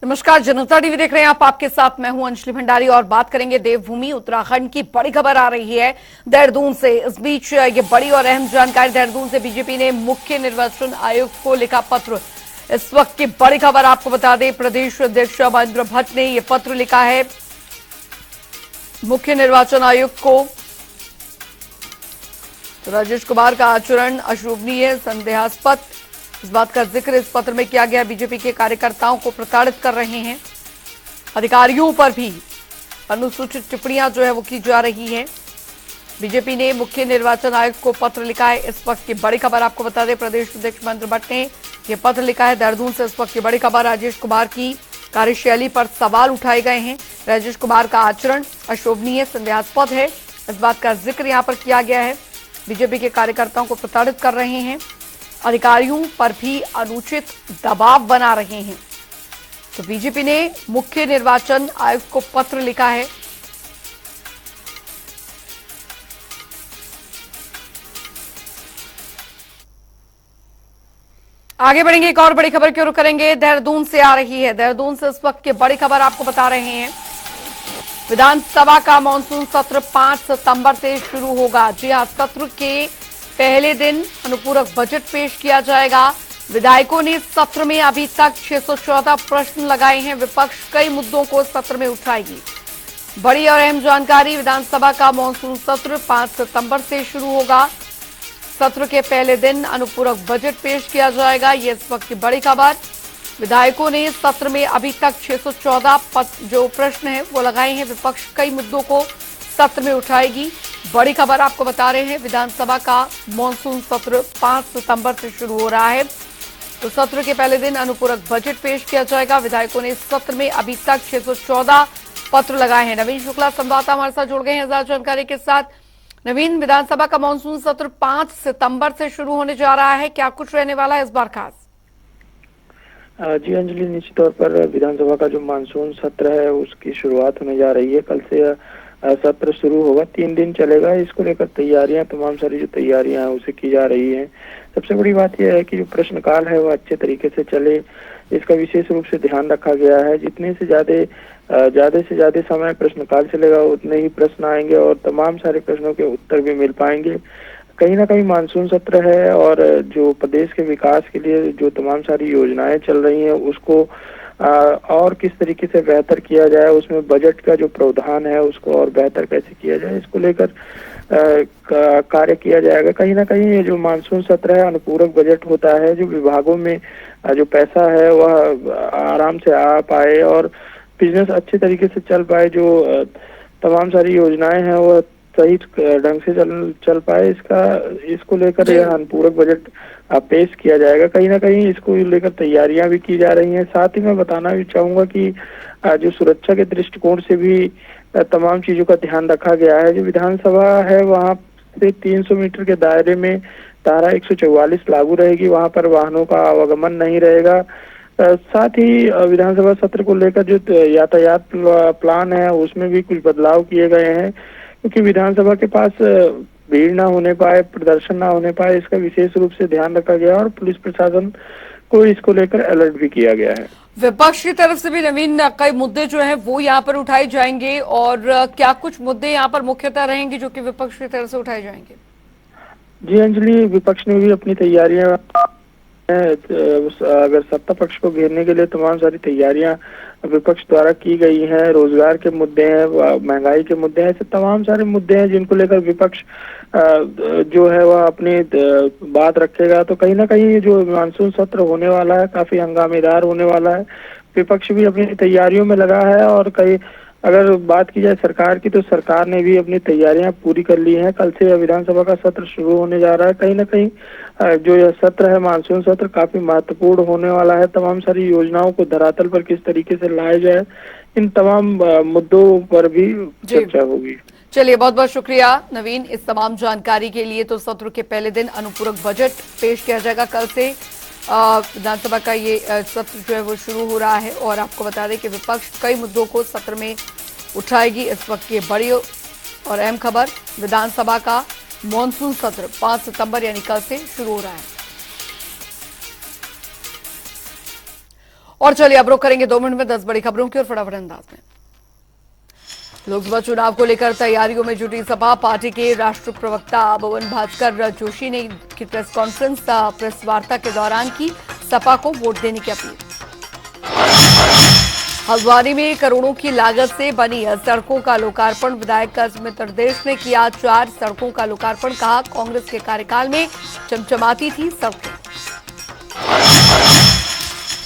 नमस्कार, जनता टीवी देख रहे हैं आप। आपके साथ मैं हूं अंजलि भंडारी और बात करेंगे देवभूमि उत्तराखंड की बड़ी खबर आ रही है देहरादून से। इस बीच ये बड़ी और अहम जानकारी देहरादून से बीजेपी ने मुख्य निर्वाचन आयुक्त को लिखा पत्र। इस वक्त की बड़ी खबर आपको बता दें, प्रदेश अध्यक्ष महेंद्र भट्ट ने यह पत्र लिखा है मुख्य निर्वाचन आयुक्त को। तो राजेश कुमार का आचरण अशोभनीय, संदेहास्पद, इस बात का जिक्र इस पत्र में किया गया। बीजेपी के कार्यकर्ताओं को प्रताड़ित कर रहे हैं, अधिकारियों पर भी अनुसूचित टिप्पणियां जो है वो की जा रही है। बीजेपी ने मुख्य निर्वाचन आयुक्त को पत्र लिखा है। इस वक्त की बड़ी खबर आपको बता दें, प्रदेश अध्यक्ष महेंद्र भट्ट ने यह पत्र लिखा है देहरादून से। इस वक्त की बड़ी खबर, राजेश कुमार की कार्यशैली पर सवाल उठाए गए हैं। राजेश कुमार का आचरण अशोभनीय, संदेहास्पद है, इस बात का जिक्र यहां पर किया गया है। बीजेपी के कार्यकर्ताओं को प्रताड़ित कर रहे हैं, अधिकारियों पर भी अनुचित दबाव बना रहे हैं। तो बीजेपी ने मुख्य निर्वाचन आयुक्त को पत्र लिखा है। आगे बढ़ेंगे, एक और बड़ी खबर की ओर करेंगे। देहरादून से आ रही है, देहरादून से इस वक्त की बड़ी खबर आपको बता रहे हैं। विधानसभा का मानसून सत्र 5 सितंबर से शुरू होगा। जी हां, सत्र के पहले दिन अनुपूरक बजट पेश किया जाएगा। विधायकों ने सत्र में अभी तक 614 प्रश्न लगाए हैं। विपक्ष कई मुद्दों को सत्र में उठाएगी। बड़ी और अहम जानकारी, विधानसभा का मानसून सत्र 5 सितंबर से शुरू होगा। सत्र के पहले दिन अनुपूरक बजट पेश किया जाएगा, ये इस वक्त की बड़ी खबर। विधायकों ने सत्र में अभी तक 614 जो प्रश्न है वो लगाए हैं। विपक्ष कई मुद्दों को सत्र में उठाएगी। बड़ी खबर आपको बता रहे हैं, विधानसभा का मानसून सत्र 5 सितंबर से शुरू हो रहा है। तो सत्र के पहले दिन अनुपूरक बजट पेश किया जाएगा। विधायकों ने इस सत्र में अभी तक 614 पत्र लगाए हैं। नवीन शुक्ला संवाददाता हमारे साथ जुड़ गए हैं ज्यादा जानकारी के साथ। नवीन, विधानसभा का मानसून सत्र 5 सितंबर से शुरू होने जा रहा है, क्या कुछ रहने वाला है इस बार खास? जी अंजलि, निश्चित तौर पर विधानसभा का जो मानसून सत्र है उसकी शुरुआत होने जा रही है। कल से सत्र शुरू होगा, 3 दिन चलेगा। इसको लेकर तैयारियां, तमाम सारी जो तैयारियां हैं उसे की जा रही हैं। सबसे बड़ी बात यह है कि जो प्रश्नकाल है वो अच्छे तरीके से चले, इसका विशेष रूप से ध्यान रखा गया है। जितने से ज्यादा समय प्रश्नकाल चलेगा उतने ही प्रश्न आएंगे और तमाम सारे प्रश्नों के उत्तर भी मिल पाएंगे। कहीं ना कहीं मानसून सत्र है और जो प्रदेश के विकास के लिए जो तमाम सारी योजनाएं चल रही हैं उसको और किस तरीके से बेहतर किया जाए, उसमें बजट का जो प्रावधान है उसको और बेहतर कैसे किया जाए, इसको लेकर कार्य किया जाएगा। कहीं ना कहीं ये जो मानसून सत्र है अनुपूरक बजट होता है, जो विभागों में जो पैसा है वह आराम से आ पाए और बिजनेस अच्छे तरीके से चल पाए, जो तमाम सारी योजनाएं हैं वह सही ढंग से चल पाए, इसको लेकर यह अनुपूरक बजट पेश किया जाएगा। कहीं ना कहीं इसको लेकर तैयारियां भी की जा रही हैं। साथ ही मैं बताना भी चाहूंगा कि जो सुरक्षा के दृष्टिकोण से भी तमाम चीजों का ध्यान रखा गया है। जो विधानसभा है वहां से 300 मीटर के दायरे में धारा 144 लागू रहेगी, वहां पर वाहनों का आवागमन नहीं रहेगा। साथ ही विधानसभा सत्र को लेकर जो यातायात प्लान है उसमें भी कुछ बदलाव किए गए हैं, क्योंकि विधानसभा के पास भीड़ ना होने पाए, प्रदर्शन ना होने पाए, इसका विशेष रूप से ध्यान रखा गया और पुलिस प्रशासन को इसको लेकर अलर्ट भी किया गया है। विपक्ष की तरफ से भी नवीन कई मुद्दे जो हैं वो यहाँ पर उठाए जाएंगे, और क्या कुछ मुद्दे यहाँ पर मुख्यतः रहेंगे जो कि विपक्ष की तरफ से उठाए जाएंगे? जी अंजलि, विपक्ष ने भी अपनी तैयारियां, अगर सत्ता पक्ष को घेरने के लिए तमाम सारी तैयारियां विपक्ष द्वारा की गई हैं। रोजगार के मुद्दे हैं, महंगाई के मुद्दे हैं, ऐसे तमाम सारे मुद्दे हैं जिनको लेकर विपक्ष जो है वह अपनी बात रखेगा। तो कहीं ना कहीं जो मानसून सत्र होने वाला है काफी हंगामेदार होने वाला है। विपक्ष भी अपनी तैयारियों में लगा है और कई, अगर बात की जाए सरकार की, तो सरकार ने भी अपनी तैयारियां पूरी कर ली हैं। कल से विधानसभा का सत्र शुरू होने जा रहा है। कहीं ना कहीं जो यह सत्र है मानसून सत्र काफी महत्वपूर्ण होने वाला है। तमाम सारी योजनाओं को धरातल पर किस तरीके से लाया जाए, इन तमाम मुद्दों पर भी चर्चा होगी। चलिए, बहुत बहुत शुक्रिया नवीन इस तमाम जानकारी के लिए। तो सत्र के पहले दिन अनुपूरक बजट पेश किया जाएगा। कल से विधानसभा का ये सत्र जो है वो शुरू हो रहा है और आपको बता दें कि विपक्ष कई मुद्दों को सत्र में उठाएगी। इस वक्त की बड़ी और अहम खबर, विधानसभा का मॉनसून सत्र 5 सितंबर यानी कल से शुरू हो रहा है। और चलिए अब रुक करेंगे 2 मिनट में 10 बड़ी खबरों की और फटाफट अंदाज में। लोकसभा चुनाव को लेकर तैयारियों में जुटी सपा। पार्टी के राष्ट्रीय प्रवक्ता भवन भास्कर जोशी ने की प्रेस कॉन्फ्रेंस प्रेस वार्ता के दौरान की सपा को वोट देने की अपील। हल्द्वानी में करोड़ों की लागत से बनी सड़कों का लोकार्पण। विधायक सुमित्र देश ने किया 4 सड़कों का लोकार्पण। कहा कांग्रेस के कार्यकाल में चमचमाती थी सड़कें।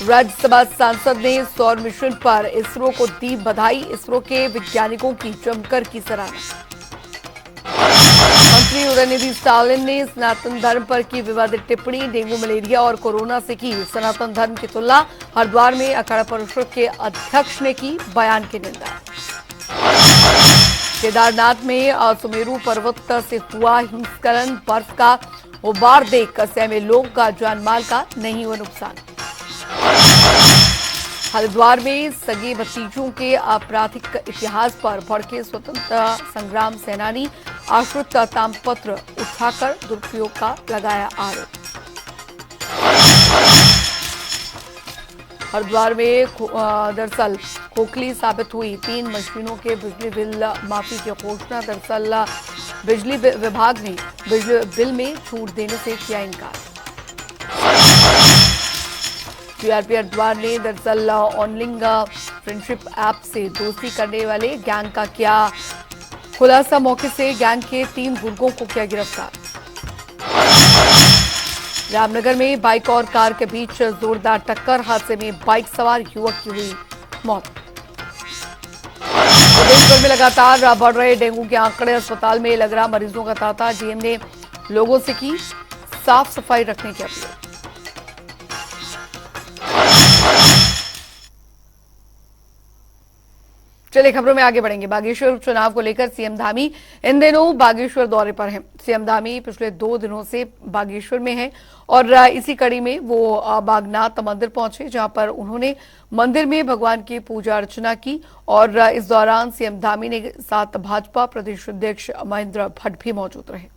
राज्यसभा सांसद ने सौर मिशन पर इसरो को दी बधाई। इसरो के वैज्ञानिकों की जमकर की सराहना। मंत्री उदयनिधि स्टालिन ने सनातन धर्म पर की विवादित टिप्पणी। डेंगू, मलेरिया और कोरोना से की सनातन धर्म की तुलना। हरिद्वार में अखाड़ा परिषद के अध्यक्ष ने की बयान की निंदा। केदारनाथ में सुमेरु पर्वत से हुआ हिमस्खलन। बर्फ का गुबार देख सहमे लोग का जानमाल का नहीं हुआ नुकसान। हरिद्वार में सगे भतीजों के आपराधिक इतिहास पर भड़के स्वतंत्रता संग्राम सेनानी। आश्रित तामपत्र उठाकर दुरुपयोग का लगाया आरोप। हरिद्वार में दरअसल खोखली साबित हुई 3 मशीनों के बिजली बिल माफी की घोषणा। दरअसल बिजली विभाग ने बिजली बिल में छूट देने से किया इनकार। टीआरपी हरिद्वार ने दरअसल ऑनलाइन फ्रेंडशिप ऐप से दोस्ती करने वाले गैंग का किया खुलासा। मौके से गैंग के 3 गुर्गों को किया गिरफ्तार। रामनगर में बाइक और कार के बीच जोरदार टक्कर। हादसे में बाइक सवार युवक की हुई मौत। प्रदेश भर में लगातार बढ़ रहे डेंगू के आंकड़े। अस्पताल में लग रहा मरीजों का तांता। डीएम ने लोगों से की साफ सफाई रखने की अपील। चलिए खबरों में आगे बढ़ेंगे। बागेश्वर उपचुनाव को लेकर सीएम धामी इन दिनों बागेश्वर दौरे पर हैं। सीएम धामी पिछले 2 दिनों से बागेश्वर में हैं और इसी कड़ी में वो बागनाथ मंदिर पहुंचे, जहां पर उन्होंने मंदिर में भगवान की पूजा अर्चना की। और इस दौरान सीएम धामी ने साथ भाजपा प्रदेश अध्यक्ष महेंद्र भट्ट भी मौजूद रहे।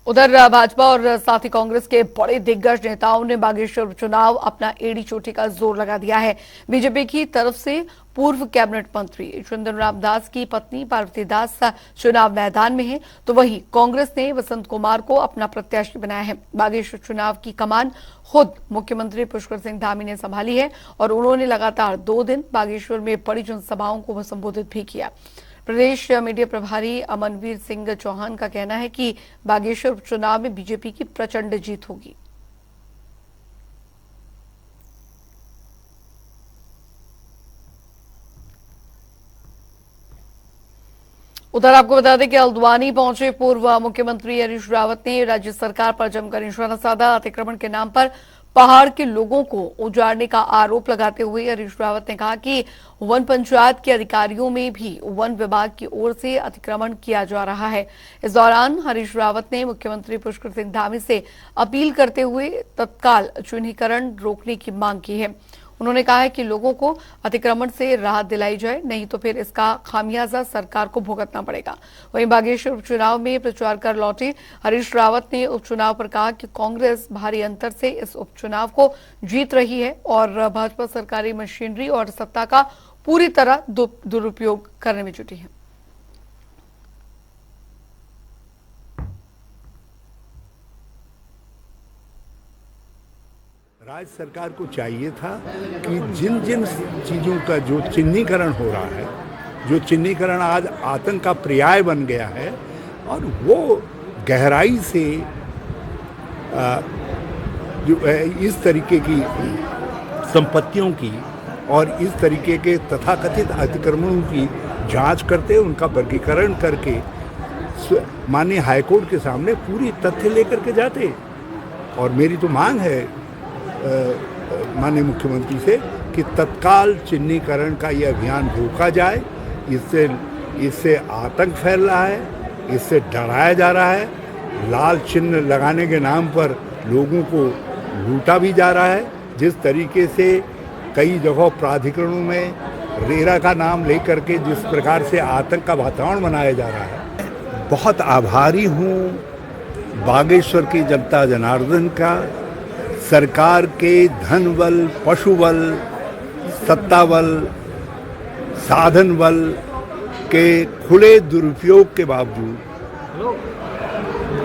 उधर भाजपा और साथ ही कांग्रेस के बड़े दिग्गज नेताओं ने बागेश्वर उपचुनाव अपना एड़ी चोटी का जोर लगा दिया है। बीजेपी की तरफ से पूर्व कैबिनेट मंत्री चंदन राम दास की पत्नी पार्वती दास चुनाव मैदान में है, तो वहीं कांग्रेस ने वसंत कुमार को अपना प्रत्याशी बनाया है। बागेश्वर चुनाव की कमान खुद मुख्यमंत्री पुष्कर सिंह धामी ने संभाली है और उन्होंने लगातार 2 दिन बागेश्वर में बड़ी जनसभाओं को संबोधित भी किया। प्रदेश मीडिया प्रभारी अमनवीर सिंह चौहान का कहना है कि बागेश्वर उपचुनाव में बीजेपी की प्रचंड जीत होगी। उधर आपको बता दें कि हल्द्वानी पहुंचे पूर्व मुख्यमंत्री हरीश रावत ने राज्य सरकार पर जमकर निशाना साधा। अतिक्रमण के नाम पर पहाड़ के लोगों को उजाड़ने का आरोप लगाते हुए हरीश रावत ने कहा कि वन पंचायत के अधिकारियों में भी वन विभाग की ओर से अतिक्रमण किया जा रहा है। इस दौरान हरीश रावत ने मुख्यमंत्री पुष्कर सिंह धामी से अपील करते हुए तत्काल चिन्हीकरण रोकने की मांग की है। उन्होंने कहा है कि लोगों को अतिक्रमण से राहत दिलाई जाए, नहीं तो फिर इसका खामियाजा सरकार को भुगतना पड़ेगा। वहीं बागेश्वर उपचुनाव में प्रचार कर लौटे हरीश रावत ने उपचुनाव पर कहा कि कांग्रेस भारी अंतर से इस उपचुनाव को जीत रही है और भाजपा सरकारी मशीनरी और सत्ता का पूरी तरह दुरुपयोग करने में जुटी है। राज्य सरकार को चाहिए था कि जिन जिन चीज़ों का जो चिन्हीकरण हो रहा है, जो चिन्हीकरण आज आतंक का पर्याय बन गया है, और वो गहराई से जो इस तरीके की संपत्तियों की और इस तरीके के तथाकथित अतिक्रमणों की जांच करते, उनका वर्गीकरण करके माननीय हाईकोर्ट के सामने पूरी तथ्य लेकर के जाते। और मेरी तो मांग है माननीय मुख्यमंत्री से कि तत्काल चिन्हीकरण का ये अभियान रोका जाए। इससे आतंक फैल रहा है, इससे डराया जा रहा है। लाल चिन्ह लगाने के नाम पर लोगों को लूटा भी जा रहा है। जिस तरीके से कई जगह प्राधिकरणों में रेरा का नाम लेकर के जिस प्रकार से आतंक का वातावरण बनाया जा रहा है, बहुत आभारी हूँ बागेश्वर की जनता जनार्दन का, सरकार के धन बल, पशु बल, सत्ता बल, साधन बल के खुले दुरुपयोग के बावजूद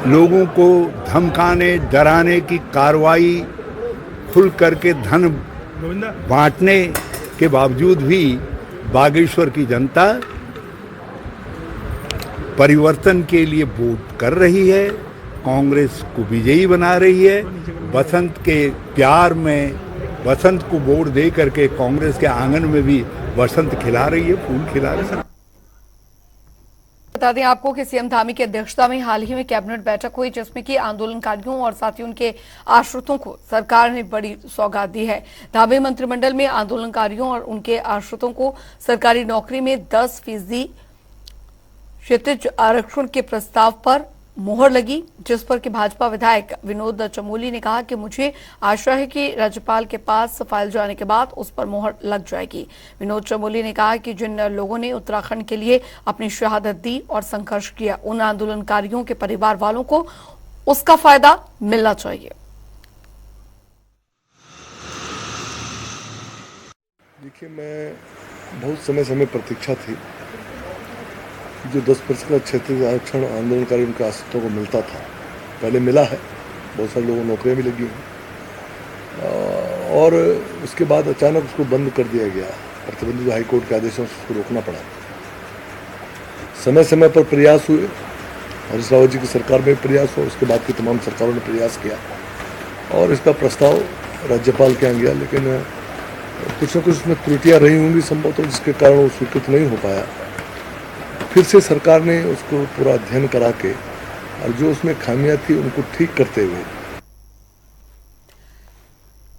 लोगों को धमकाने, डराने की कार्रवाई, खुल करके धन बांटने के बावजूद भी बागेश्वर की जनता परिवर्तन के लिए वोट कर रही है, कांग्रेस को विजयी बना रही है। बसंत के प्यार में बसंत को वोट दे करके कांग्रेस के आंगन में भी बसंत खिला रही है, फूल खिला रही है। बता दें आपको कि सीएम धामी की अध्यक्षता में हाल ही में कैबिनेट बैठक हुई, जिसमें कि आंदोलनकारियों और साथ ही उनके आश्रितों को सरकार ने बड़ी सौगात दी है। धामी मंत्रिमंडल में आंदोलनकारियों और उनके आश्रितों को सरकारी नौकरी में 10% क्षितिज आरक्षण के प्रस्ताव पर मोहर लगी, जिस पर कि भाजपा विधायक विनोद चमोली ने कहा कि मुझे आशा है कि राज्यपाल के पास फाइल जाने के बाद उस पर मोहर लग जाएगी। विनोद चमोली ने कहा कि जिन लोगों ने उत्तराखंड के लिए अपनी शहादत दी और संघर्ष किया, उन आंदोलनकारियों के परिवार वालों को उसका फायदा मिलना चाहिए। देखिए, मैं बहुत समय प्रतीक्षा थी जो 10% का क्षेत्रीय आरक्षण आंदोलनकारी उनके आश्रितों को मिलता था। पहले मिला है, बहुत सारे लोगों को नौकरियां भी लगी हैं, और उसके बाद अचानक उसको बंद कर दिया गया। प्रतिबंधित हाईकोर्ट के आदेशों से उसको रोकना पड़ा। समय समय पर प्रयास हुए, हरीश रावत जी की सरकार में प्रयास हुआ, उसके बाद की तमाम सरकारों ने प्रयास किया और इसका प्रस्ताव राज्यपाल के यहाँ गया, लेकिन कुछ न कुछ उसमें त्रुटियां रही होंगी संभवतः, जिसके कारण वो स्वीकृत नहीं हो पाया। फिर से सरकार ने उसको पूरा अध्ययन करा के और जो उसमें खामियां थी उनको ठीक करते हुए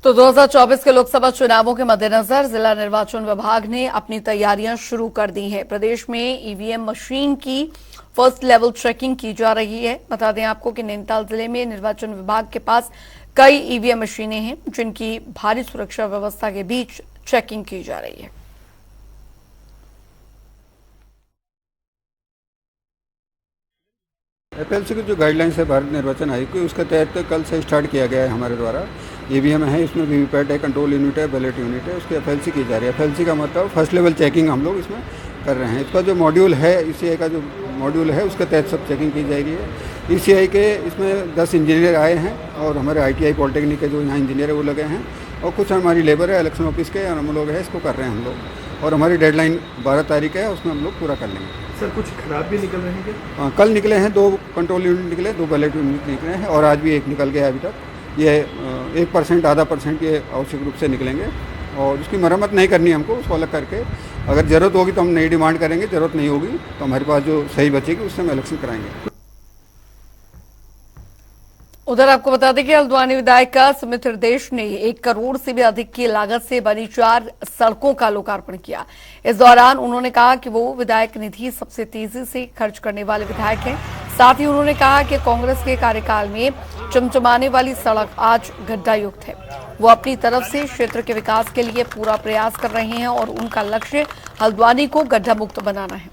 तो 2024 के लोकसभा चुनावों के मद्देनजर जिला निर्वाचन विभाग ने अपनी तैयारियां शुरू कर दी हैं। प्रदेश में ईवीएम मशीन की फर्स्ट लेवल चेकिंग की जा रही है। बता दें आपको कि नैनीताल जिले में निर्वाचन विभाग के पास कई ईवीएम मशीनें हैं, जिनकी भारी सुरक्षा व्यवस्था के बीच चेकिंग की जा रही है। एफएलसी की जो गाइडलाइंस है भारत निर्वाचन आयोग की, उसके तहत कल से स्टार्ट किया गया है हमारे द्वारा। ईवीएम है, इसमें वीवीपैट है, कंट्रोल यूनिट है, बैलेट यूनिट है, उसकी एफएलसी की जा रही है। एफएलसी का मतलब फर्स्ट लेवल चेकिंग हम लोग इसमें कर रहे हैं। इसका जो मॉड्यूल है, ईसीआई का जो मॉड्यूल है, उसके तहत सब चेकिंग की जाएगी है। ईसीआई के इसमें 10 इंजीनियर आए हैं और हमारे आईटीआई पॉलिटेक्निक के जो यहाँ इंजीनियर है वो लगे हैं, और कुछ हमारी लेबर है, इलेक्शन ऑफिस के हम लोग है, इसको कर रहे हैं हम लोग। और हमारी डेडलाइन 12 तारीख है, उसमें हम लोग पूरा कर लेंगे। सर, कुछ खराब भी निकल रहे हैं क्या? कल निकले हैं 2 कंट्रोल यूनिट निकले, 2 बैलेट यूनिट निकले हैं, और आज भी 1 निकल गया अभी तक। ये 1% आधा % ये आवश्यक रूप से निकलेंगे, और उसकी मरम्मत नहीं करनी है हमको, उसको अलग करके अगर ज़रूरत होगी तो हम नई डिमांड करेंगे, ज़रूरत नहीं होगी तो हमारे पास जो सही बचेगी उससे हम इलेक्शन कराएंगे। उधर आपको बता दें कि हल्द्वानी विधायक सुमित हृदेश ने 1 करोड़ से भी अधिक की लागत से बनी 4 सड़कों का लोकार्पण किया। इस दौरान उन्होंने कहा कि वो विधायक निधि सबसे तेजी से खर्च करने वाले विधायक हैं। साथ ही उन्होंने कहा कि कांग्रेस के कार्यकाल में चमचमाने वाली सड़क आज गड्ढायुक्त है। वो अपनी तरफ से क्षेत्र के विकास के लिए पूरा प्रयास कर रहे हैं और उनका लक्ष्य हल्द्वानी को गड्ढा मुक्त बनाना है।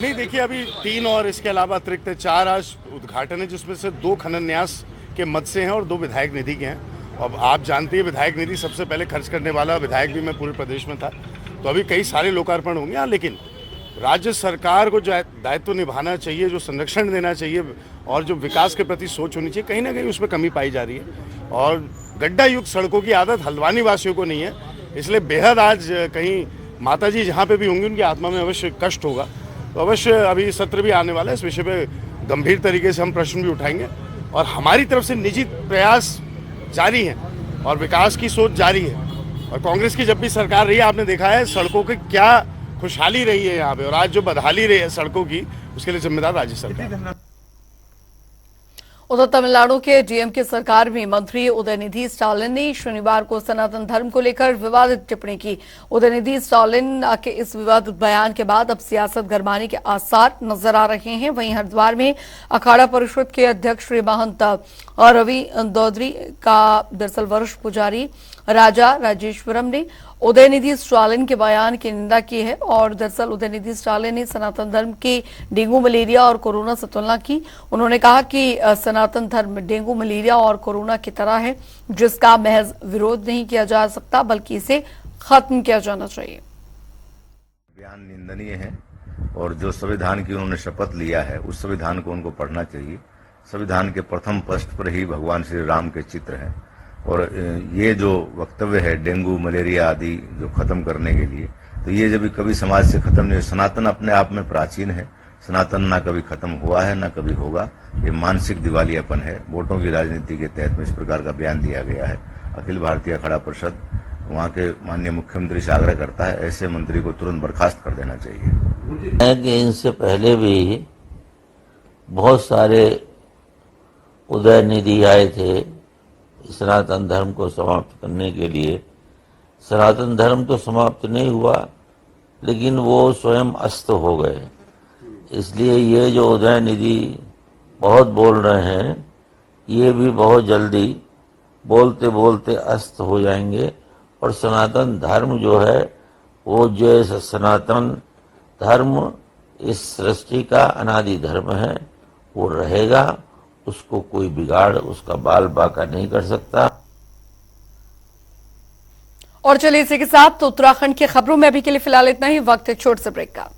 नहीं, देखिए, अभी 3 और इसके अलावा अतिरिक्त 4 आज उद्घाटन है, जिसमें से 2 खनन न्यास के मद से हैं और 2 विधायक निधि के हैं। अब आप जानते हैं विधायक निधि सबसे पहले खर्च करने वाला विधायक भी मैं पूरे प्रदेश में था, तो अभी कई सारे लोकार्पण होंगे। हाँ, लेकिन राज्य सरकार को जो दायित्व निभाना चाहिए, जो संरक्षण देना चाहिए और जो विकास के प्रति सोच होनी चाहिए, कहीं ना कहीं उसमें कमी पाई जा रही है। और गड्ढा युक्त सड़कों की आदत हल्द्वानी वासियों को नहीं है, इसलिए बेहद आज कहीं माता जी जहाँ पे भी होंगी उनकी आत्मा में अवश्य कष्ट होगा। तो अवश्य अभी सत्र भी आने वाला है, इस विषय पे गंभीर तरीके से हम प्रश्न भी उठाएंगे और हमारी तरफ से निजी प्रयास जारी हैं और विकास की सोच जारी है। और कांग्रेस की जब भी सरकार रही है, आपने देखा है सड़कों की क्या खुशहाली रही है यहाँ पे, और आज जो बदहाली रही है सड़कों की, उसके लिए जिम्मेदार राज्य सरकार। उधर तमिलनाडु के डीएम की सरकार में मंत्री उदयनिधि स्टालिन ने शनिवार को सनातन धर्म को लेकर विवादित टिप्पणी की। उदयनिधि स्टालिन के इस विवादित बयान के बाद अब सियासत गरमाने के आसार नजर आ रहे हैं। वहीं हरिद्वार में अखाड़ा परिषद के अध्यक्ष श्री महंत रवि दौधरी का दरअसल वरिष्ठ पुजारी राजा राजेश्वरम ने उदयनिधि स्टालिन के बयान की निंदा की है और दरअसल उदयनिधि स्टालिन ने सनातन धर्म के डेंगू मलेरिया और कोरोना से तुलना की। उन्होंने कहा कि सनातन धर्म डेंगू मलेरिया और कोरोना की तरह है जिसका महज विरोध नहीं किया जा सकता बल्कि इसे खत्म किया जाना चाहिए। बयान निंदनीय है और जो संविधान की उन्होंने शपथ लिया है उस संविधान को उनको पढ़ना चाहिए। संविधान के प्रथम पृष्ठ पर ही भगवान श्री राम के चित्र हैं और ये जो वक्तव्य है डेंगू मलेरिया आदि जो खत्म करने के लिए, तो ये जब कभी समाज से खत्म नहीं। सनातन अपने आप में प्राचीन है, सनातन ना कभी खत्म हुआ है ना कभी होगा। ये मानसिक दिवालियापन है। वोटों की राजनीति के तहत में इस प्रकार का बयान दिया गया है। अखिल भारतीय अखाड़ा परिषद वहाँ के माननीय मुख्यमंत्री से आग्रह करता है ऐसे मंत्री को तुरंत बर्खास्त कर देना चाहिए। कि इनसे पहले भी बहुत सारे उदयनिधि आए थे सनातन धर्म को समाप्त करने के लिए। सनातन धर्म तो समाप्त नहीं हुआ लेकिन वो स्वयं अस्त हो गए। इसलिए ये जो उदयनिधि बहुत बोल रहे हैं ये भी बहुत जल्दी बोलते बोलते अस्त हो जाएंगे और सनातन धर्म जो है वो जो सनातन धर्म इस सृष्टि का अनादि धर्म है वो रहेगा। उसको कोई बिगाड़ उसका बाल बाका नहीं कर सकता। और चलिए इसी के साथ उत्तराखंड की खबरों में अभी के लिए फिलहाल इतना ही। वक्त है छोटे से ब्रेक का।